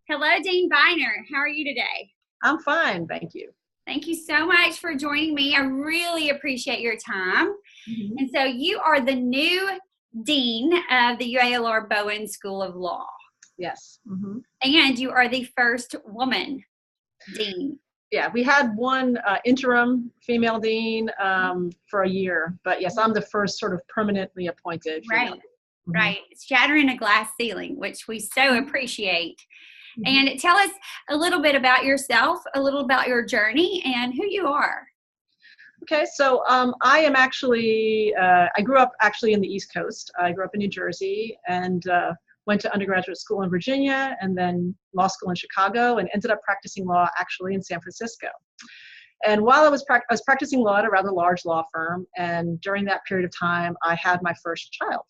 Hello, Dean Beiner. How are you today? I'm fine, thank you. Thank you so much for joining me. I really appreciate your time. Mhm. And so you are the new Dean of the UALR Bowen School of Law, Yes. and you are the first woman Dean. Yeah, we had one interim female dean for a year, but yes, I'm the first sort of permanently appointed female. Right, right. Shattering a glass ceiling, which we so appreciate. Mhm. And tell us a little bit about yourself, a little about your journey, and who you are. Okay, so I am actually, I grew up actually in the East Coast. I grew up in New Jersey and went to undergraduate school in Virginia and then law school in Chicago and ended up practicing law actually in San Francisco. And while I was practicing law at a rather large law firm, and during that period of time, I had my first child,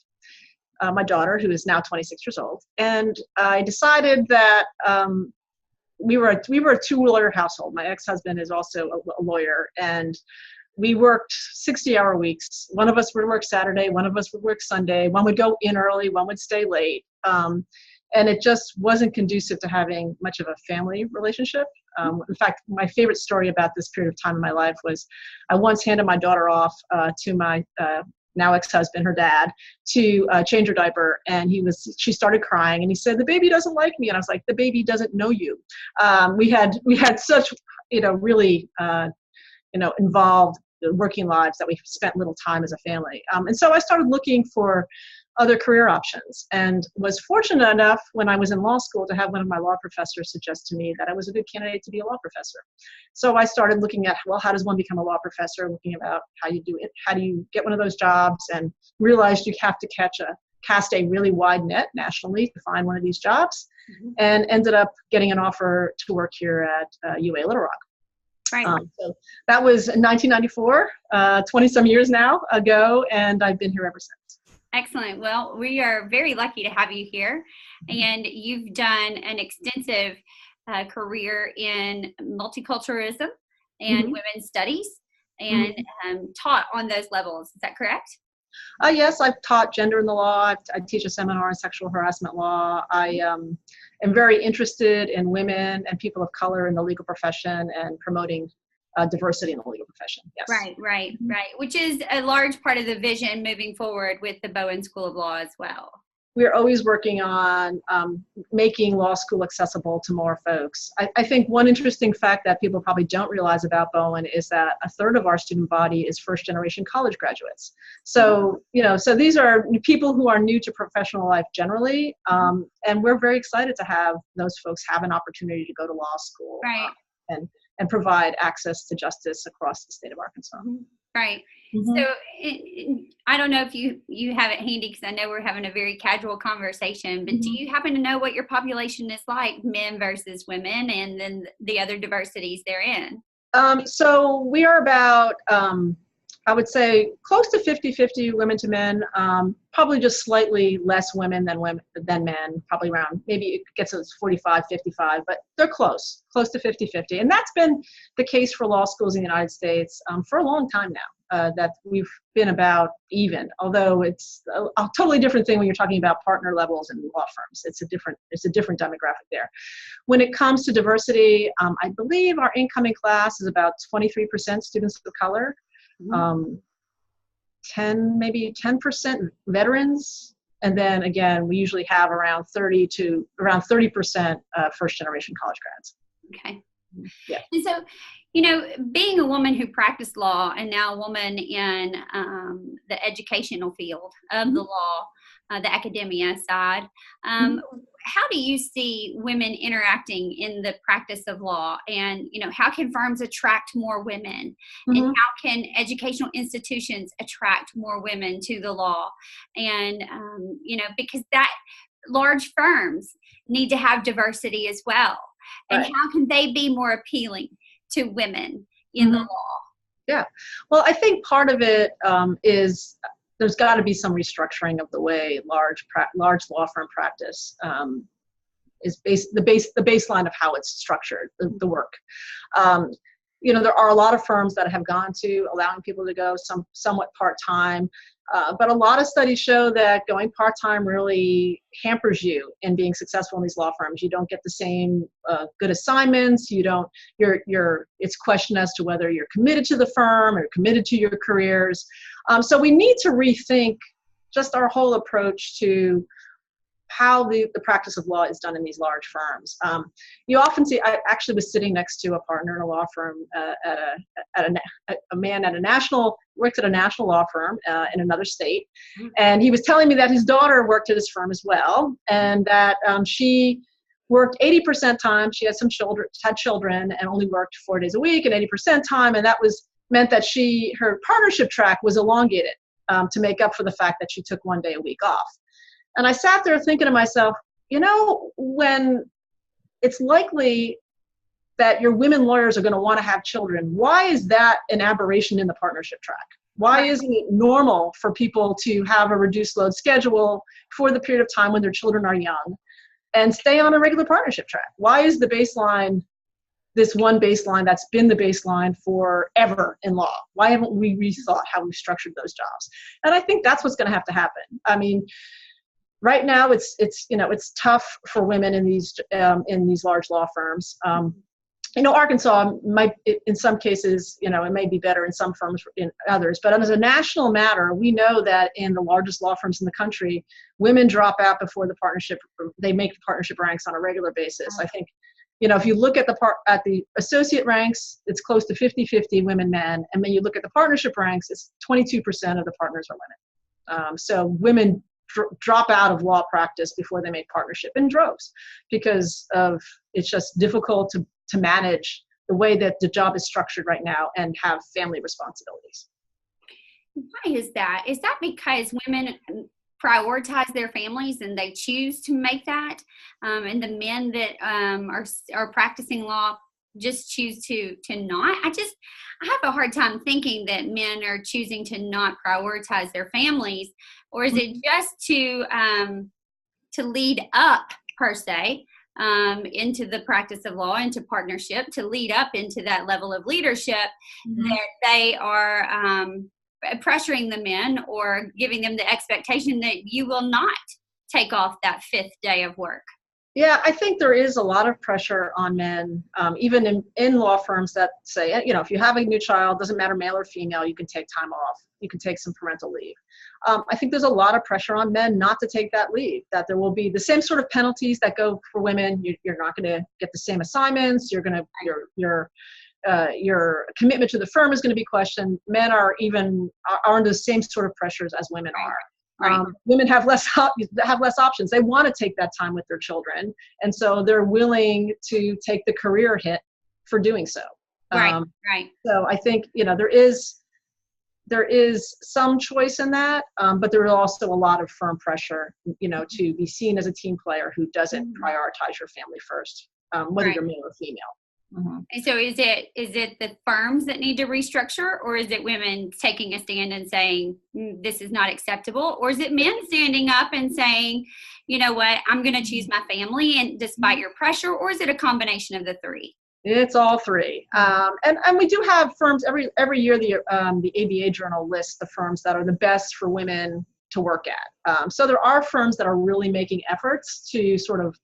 my daughter, who is now 26 years old. And I decided that we were a two-lawyer household. My ex-husband is also a lawyer, and we worked 60-hour weeks. One of us would work Saturday, one of us would work Sunday. One would go in early, one would stay late. And it just wasn't conducive to having much of a family relationship. In fact, my favorite story about this period of time in my life was I once handed my daughter off to my now ex-husband, her dad, to change her diaper, and she started crying, and he said, "The baby doesn't like me," and I was like, "The baby doesn't know you." We had such, really, involved working lives that we spent little time as a family, and so I started looking for other career options, and was fortunate enough when I was in law school to have one of my law professors suggest to me that I was a good candidate to be a law professor. So I started looking at, well, how does one become a law professor, looking about how you do it, how do you get one of those jobs, and realized you have to cast a really wide net nationally to find one of these jobs, and ended up getting an offer to work here at UA Little Rock. Right. So that was in 1994, 20 some years now ago, and I've been here ever since. Excellent. Well, we are very lucky to have you here, and you've done an extensive career in multiculturalism and women's studies, and taught on those levels. Is that correct? Yes, I've taught gender in the law. I teach a seminar on sexual harassment law. I am very interested in women and people of color in the legal profession and promoting diversity in the legal profession. Yes. Right. Which is a large part of the vision moving forward with the Bowen School of Law as well. We're always working on making law school accessible to more folks. I think one interesting fact that people probably don't realize about Bowen is that a third of our student body is first-generation college graduates. So, so these are people who are new to professional life generally, and we're very excited to have those folks have an opportunity to go to law school, right, and provide access to justice across the state of Arkansas. Right. So I don't know if you have it handy, because I know we're having a very casual conversation, but do you happen to know what your population is like, men versus women, and then the other diversities therein? So we are about, I would say, close to 50-50 women to men, probably just slightly less women than men, probably around, maybe it gets us 45-55, but they're close to 50-50. And that's been the case for law schools in the United States for a long time now, that we've been about even, although it's a totally different thing when you're talking about partner levels in law firms. It's a different demographic there. When it comes to diversity, I believe our incoming class is about 23% students of color. 10% veterans, and then again we usually have around 30% first generation college grads. Okay. Yeah. And so, being a woman who practiced law and now a woman in the educational field of the law, the academia side, how do you see women interacting in the practice of law? And, how can firms attract more women? And how can educational institutions attract more women to the law? And, because that large firms need to have diversity as well. And how can they be more appealing to women in the law? Yeah. Well, I think part of it is there's got to be some restructuring of the way large law firm practice is the baseline of how it's structured, the work. there are a lot of firms that have gone to allowing people to go somewhat part-time. But a lot of studies show that going part-time really hampers you in being successful in these law firms. You don't get the same good assignments. It's questioned as to whether you're committed to the firm or committed to your careers. So we need to rethink just our whole approach to how the practice of law is done in these large firms. You often see, I actually was sitting next to a partner in a law firm, a man worked at a national law firm in another state. And he was telling me that his daughter worked at his firm as well, and that she worked 80% time. She had children and only worked 4 days a week and 80% time. And that meant that her partnership track was elongated to make up for the fact that she took 1 day a week off. And I sat there thinking to myself, when it's likely that your women lawyers are going to want to have children, why is that an aberration in the partnership track? Why isn't it normal for people to have a reduced load schedule for the period of time when their children are young and stay on a regular partnership track? Why is the baseline this one baseline that's been the baseline forever in law? Why haven't we rethought how we've structured those jobs? And I think that's what's going to have to happen. I mean, right now, it's tough for women in these large law firms. Arkansas might, in some cases, it may be better in some firms in others. But as a national matter, we know that in the largest law firms in the country, women drop out before they make the partnership ranks on a regular basis. I think, if you look at the associate ranks, it's close to 50-50 women, men. And when you look at the partnership ranks, it's 22% of the partners are women. So women drop out of law practice before they make partnership in droves because it's just difficult to manage the way that the job is structured right now and have family responsibilities. Why is that? Is that because women prioritize their families and they choose to make that, and the men that are practicing law just choose to not? I have a hard time thinking that men are choosing to not prioritize their families, or is it just to lead up, per se, into the practice of law, into partnership, to lead up into that level of leadership, that they are pressuring the men or giving them the expectation that you will not take off that 5th day of work? Yeah, I think there is a lot of pressure on men, even in law firms that say, if you have a new child, doesn't matter male or female, you can take time off. You can take some parental leave. I think there's a lot of pressure on men not to take that leave, that there will be the same sort of penalties that go for women. You're not going to get the same assignments. Your commitment to the firm is going to be questioned. Men are under the same sort of pressures as women are. Right. Women have less options. They want to take that time with their children, and so they're willing to take the career hit for doing so. Right. So I think there is some choice in that, but there is also a lot of firm pressure, to be seen as a team player who doesn't prioritize your family first, whether you're male or female. And so is it the firms that need to restructure, or is it women taking a stand and saying this is not acceptable, or is it men standing up and saying, you know what, I'm going to choose my family and despite your pressure, or is it a combination of the three? It's all three. And we do have firms every year. The ABA Journal lists the firms that are the best for women to work at. So there are firms that are really making efforts to sort of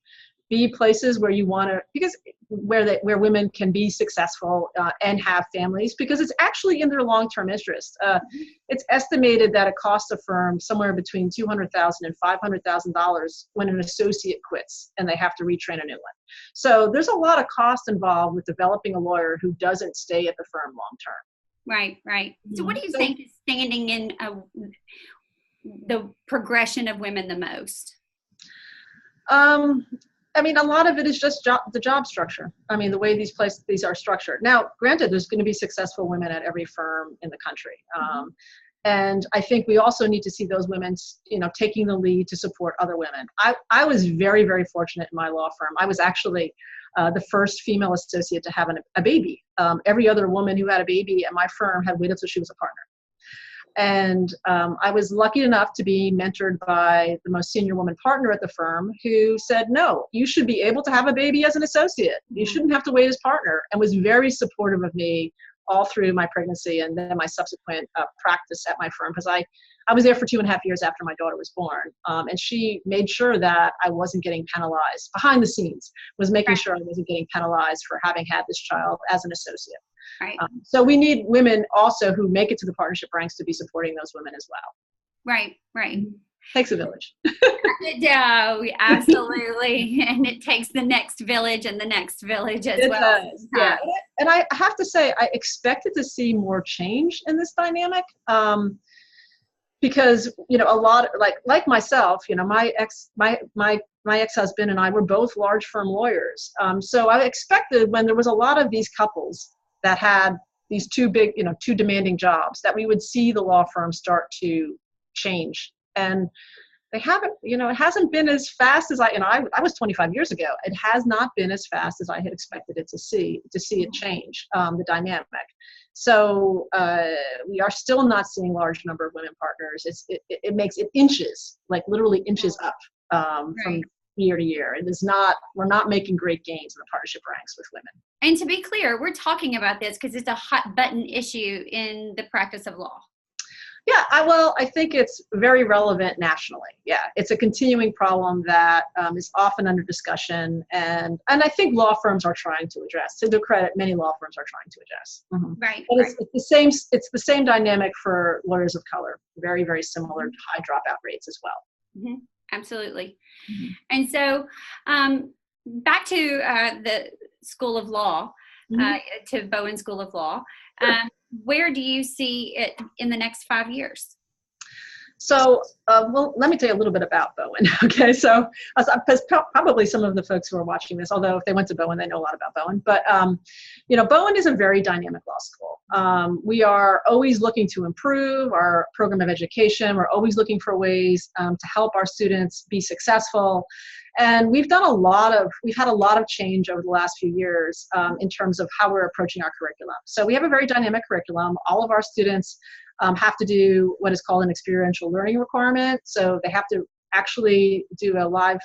be places where you want to, because where women can be successful and have families, because it's actually in their long-term interest. It's estimated that it costs a firm somewhere between $200,000 and $500,000 when an associate quits and they have to retrain a new one. So there's a lot of cost involved with developing a lawyer who doesn't stay at the firm long-term. Right. So what do you think is standing in the progression of women the most? I mean, a lot of it is just the job structure. I mean, the way these are structured. Now, granted, there's going to be successful women at every firm in the country. And I think we also need to see those women, taking the lead to support other women. I was very, very fortunate in my law firm. I was actually the first female associate to have a baby. Every other woman who had a baby at my firm had waited until she was a partner. And I was lucky enough to be mentored by the most senior woman partner at the firm, who said, no, you should be able to have a baby as an associate. You shouldn't have to wait as partner, and was very supportive of me all through my pregnancy and then my subsequent practice at my firm, because I was there for 2.5 years after my daughter was born. And she made sure that I wasn't getting penalized behind the scenes, was making sure I wasn't getting penalized for having had this child as an associate. Right. So we need women also who make it to the partnership ranks to be supporting those women as well. Right, right. Takes a village. Yeah, absolutely. And it takes the next village and the next village as well. Does, yeah. And I have to say, I expected to see more change in this dynamic. Because, you know, a lot, like myself, you know, my ex-husband and I were both large firm lawyers. So I expected, when there was a lot of these couples that had these two demanding jobs, that we would see the law firm start to change. And they haven't, you know, it hasn't been as fast as I was 25 years ago. It has not been as fast as I had expected it to see it change, the dynamic. So we are still not seeing large number of women partners. It makes it inches, like literally inches up from year to year. It is not, we're not making great gains in the partnership ranks with women. And to be clear, we're talking about this because it's a hot button issue in the practice of law. Yeah, I think it's very relevant nationally. Yeah, it's a continuing problem that is often under discussion, and I think law firms are trying to address. To their credit, many law firms are trying to address. Mm-hmm. Right. And it's the same dynamic for lawyers of color. Very, very similar to high dropout rates as well. Mm-hmm. Absolutely. Mm-hmm. And so, back to the School of Law, to Bowen School of Law. Sure. Where do you see it in the next 5 years? So, well, let me tell you a little bit about Bowen. Okay, so because probably some of the folks who are watching this, although if they went to Bowen, they know a lot about Bowen. But you know, Bowen is a very dynamic law school. We are always looking to improve our program of education. We're always looking for ways to help our students be successful. And we've had a lot of change over the last few years in terms of how we're approaching our curriculum. So we have a very dynamic curriculum. All of our students have to do what is called an experiential learning requirement. So they have to actually do a live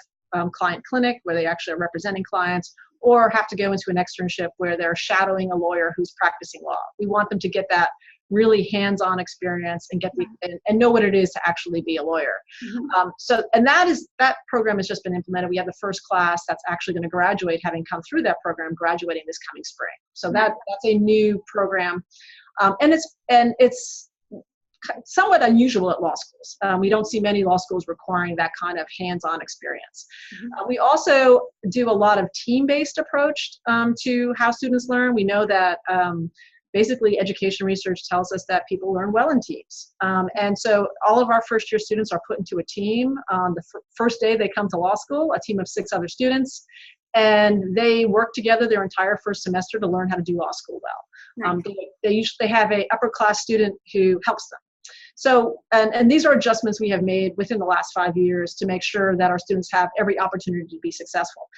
client clinic where they actually are representing clients, or have to go into an externship where they're shadowing a lawyer who's practicing law. We want them to get that really hands-on experience and get and know what it is to actually be a lawyer. Mm-hmm. That program has just been implemented. We have the first class that's actually going to graduate, having come through that program, graduating this coming spring. So that's a new program, and it's somewhat unusual at law schools. We don't see many law schools requiring that kind of hands-on experience. Mm-hmm. We also do a lot of team-based approach to how students learn. We know that basically education research tells us that people learn well in teams. And so all of our first-year students are put into a team. The first day they come to law school, a team of 6 other students, and they work together their entire first semester to learn how to do law school well. Nice. They usually have an upper-class student who helps them. So, and these are adjustments we have made within the last 5 years to make sure that our students have every opportunity to be successful.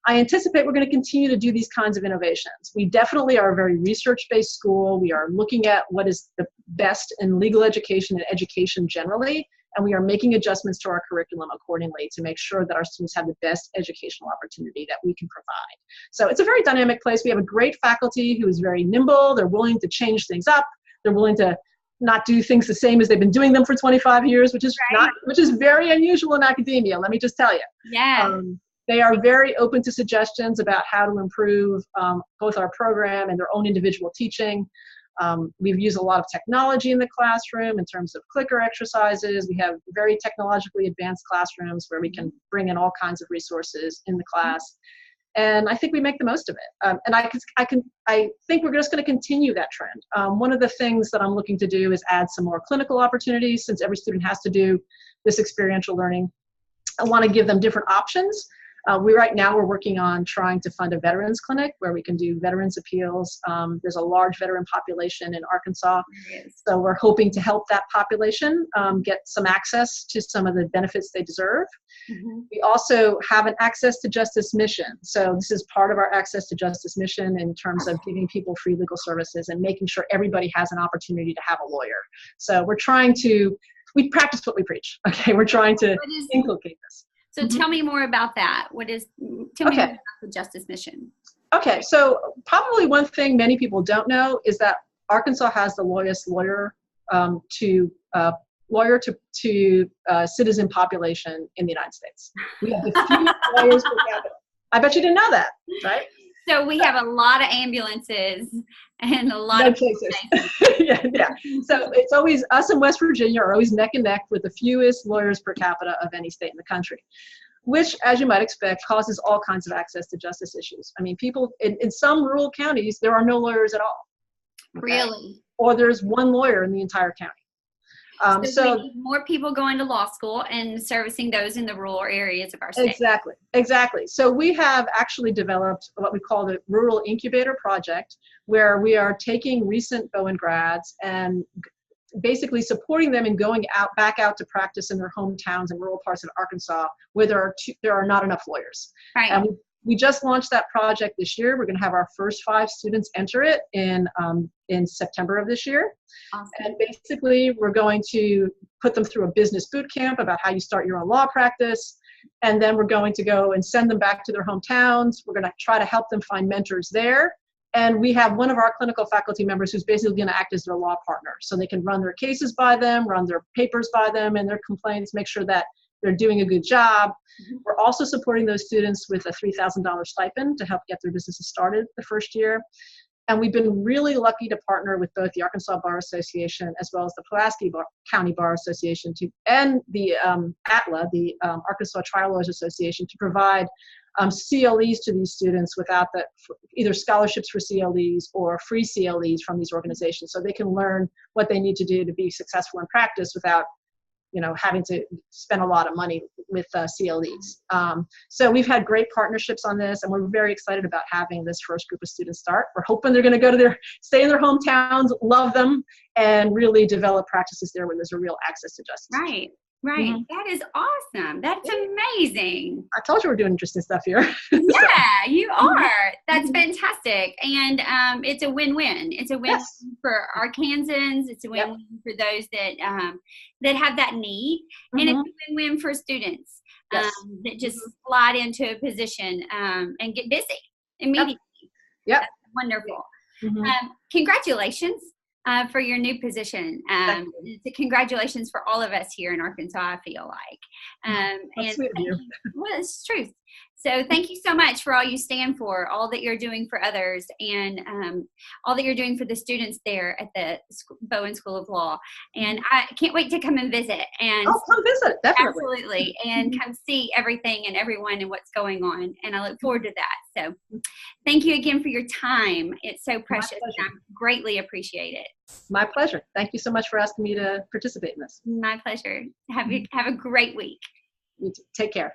I anticipate we're going to continue to do these kinds of innovations. We definitely are a very research-based school. We are looking at what is the best in legal education and education generally, and we are making adjustments to our curriculum accordingly to make sure that our students have the best educational opportunity that we can provide. So it's a very dynamic place. We have a great faculty who is very nimble. They're willing to change things up. They're willing to not do things the same as they've been doing them for 25 years, which is very unusual in academia, let me just tell you. Yeah. They are very open to suggestions about how to improve both our program and their own individual teaching. We've used a lot of technology in the classroom in terms of clicker exercises. We have very technologically advanced classrooms where we can bring in all kinds of resources in the class. And I think we make the most of it. And I think we're just going to continue that trend. One of the things that I'm looking to do is add some more clinical opportunities, since every student has to do this experiential learning. I want to give them different options Right now we're working on trying to fund a veterans clinic where we can do veterans appeals. There's a large veteran population in Arkansas, so we're hoping to help that population get some access to some of the benefits they deserve. We also have an access to justice mission. So this is part of our access to justice mission in terms of giving people free legal services and making sure everybody has an opportunity to have a lawyer. So we practice what we preach. Okay, we're trying to inculcate this. So tell me more about that. Tell me more about the justice mission. Okay, so probably one thing many people don't know is that Arkansas has the lowest lawyer to citizen population in the United States. We have the fewest lawyers per capita. I bet you didn't know that, right? So we have a lot of ambulances and a lot of cases. yeah. So it's always us in West Virginia are always neck and neck with the fewest lawyers per capita of any state in the country, which, as you might expect, causes all kinds of access to justice issues. I mean, people in some rural counties, there are no lawyers at all. Okay? Really? Or there's one lawyer in the entire county. So we need more people going to law school and servicing those in the rural areas of our state. Exactly. So we have actually developed what we call the Rural Incubator Project, where we are taking recent Bowen grads and basically supporting them in going back out to practice in their hometowns and rural parts of Arkansas where there are not enough lawyers. Right. And we just launched that project this year. We're going to have our first 5 students enter it in September of this year. Awesome. And basically, we're going to put them through a business boot camp about how you start your own law practice. And then we're going to go and send them back to their hometowns. We're going to try to help them find mentors there. And we have one of our clinical faculty members who's basically going to act as their law partner. So they can run their cases by them, run their papers by them and their complaints, make sure that they're doing a good job. We're also supporting those students with a $3,000 stipend to help get their businesses started the first year. And we've been really lucky to partner with both the Arkansas Bar Association as well as the Pulaski County Bar Association and the ATLA, the Arkansas Trial Lawyers Association, to provide CLEs to these students without either scholarships for CLEs or free CLEs from these organizations, so they can learn what they need to do to be successful in practice without having to spend a lot of money with CLEs. So we've had great partnerships on this, and we're very excited about having this first group of students start. We're hoping they're going to stay in their hometowns, love them, and really develop practices there where there's a real access to justice. Right. That is awesome. That's amazing. I told you we're doing interesting stuff here. Yeah, you are. That's fantastic. And it's a win-win. It's a win for Arkansans. It's a win-win for those that have that need. And it's a win-win for students that just slide into a position and get busy immediately. Yep. That's wonderful. Congratulations. For your new position. Congratulations for all of us here in Arkansas, I feel like. That's sweet of you. Well, it's truth. So thank you so much for all you stand for, all that you're doing for others, and all that you're doing for the students there at the Bowen School of Law. And I can't wait to come and visit. And come visit, definitely. Absolutely. And come see everything and everyone and what's going on. And I look forward to that. So thank you again for your time. It's so precious. And I greatly appreciate it. My pleasure. Thank you so much for asking me to participate in this. My pleasure. Have a great week. You too. Take care.